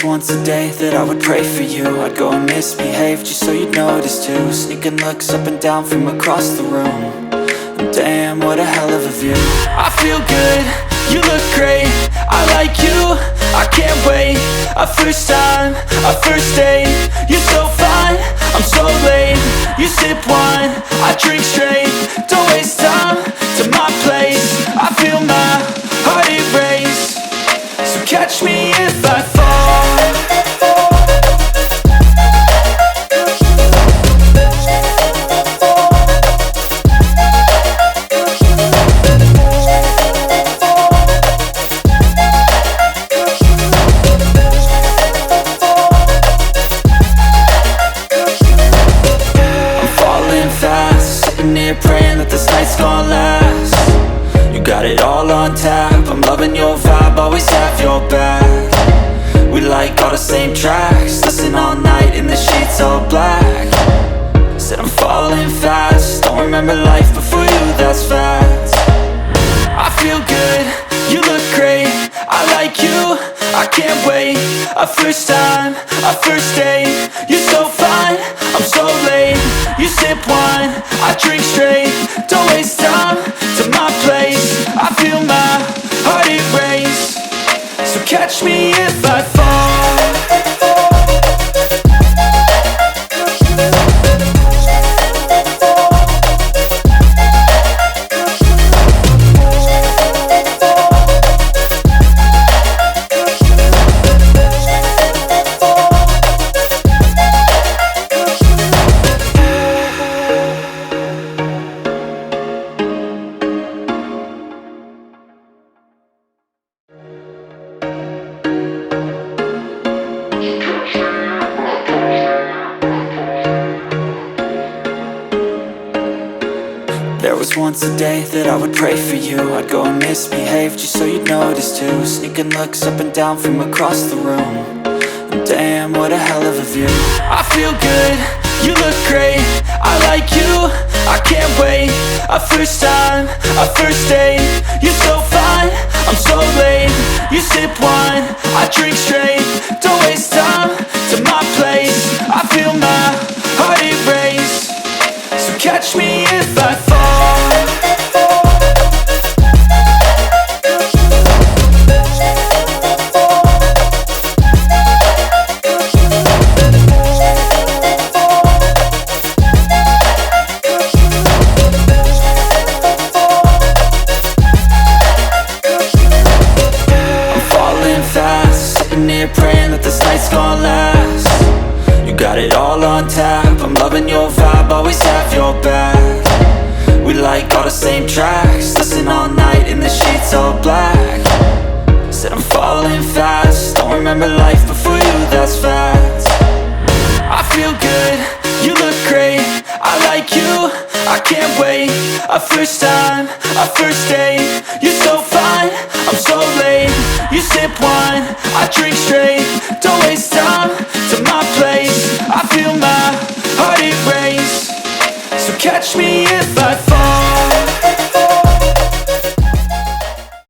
once a day that I would pray for you. I'd go and misbehave just so you'd notice too. Sneaking looks up and down from across the room. And damn, what a hell of a view. I feel good, you look great, I like you, I can't wait. A first time, a first date, you're so fine, I'm so late. You sip wine, I drink straight. Don't waste time to my place. I feel my heart erase. So catch me if I fall. Praying that this night's gonna last. You got it all on tap, I'm loving your vibe, always have your back. We like all the same tracks, listen all night in the sheets all black. Said I'm falling fast, don't remember life before you, that's fact. I feel good, you look great, I like you, I can't wait. A first time, a first date, you're so fine, I'm so late. You sip wine, I drink straight. Don't waste time to my place. I feel my heart erase. So catch me if I fall. There was once a day that I would pray for you. I'd go and misbehave just so you'd notice too. Sneaking looks up and down from across the room. And damn, what a hell of a view. I feel good, you look great, I like you, I can't wait. A first time, a first date, you're so fine, I'm so late. You sip wine, I drink straight. Don't waste time to my place. I feel my heart erase. So catch me if I fall. Praying that this night's gonna last. You got it all on tap, I'm loving your vibe, always have your back. We like all the same tracks, listen all night in the sheets all black. Said I'm falling fast, don't remember life before you, that's fact. I feel good, you look great, I like you, I can't wait. A first time, a first date, you're so fine, I'm so late. You sip wine, I drink straight. Don't waste time to my place. I feel my heart erase. So catch me if I fall.